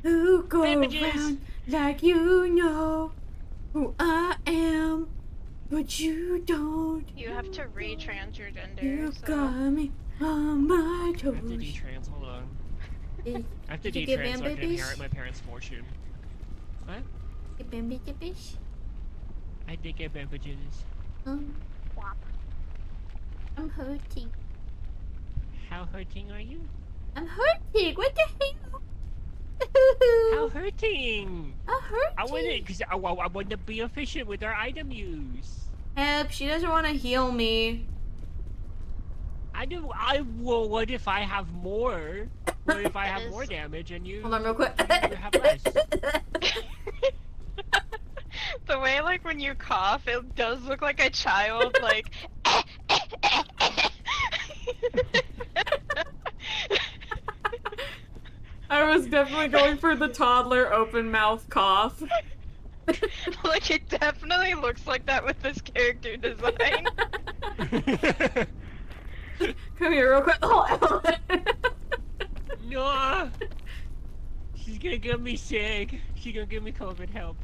Who go Bandages. around like you know who I am, but you don't. You have to retrans your gender, You so... got me on my I have to toes. detrans, hold on. Did I have to you get detrans so I can Bambi inherit my parents' fortune. What? Get Bambi Dipish? I did get bandages. Whop. I'm hurting. How hurting are you? I'm hurting. What the hell? How hurting? I'm hurting. I want it because I want to be efficient with our item use. Help, she doesn't want to heal me. Well, what if I have more? What if I have more damage and you? Hold on real quick. You have less. The way, like, when you cough, it does look like a child, like... I was definitely going for the toddler open mouth cough. Like, it definitely looks like that with this character design. Come here real quick. Oh, No! She's gonna get me sick. She's gonna give me COVID help.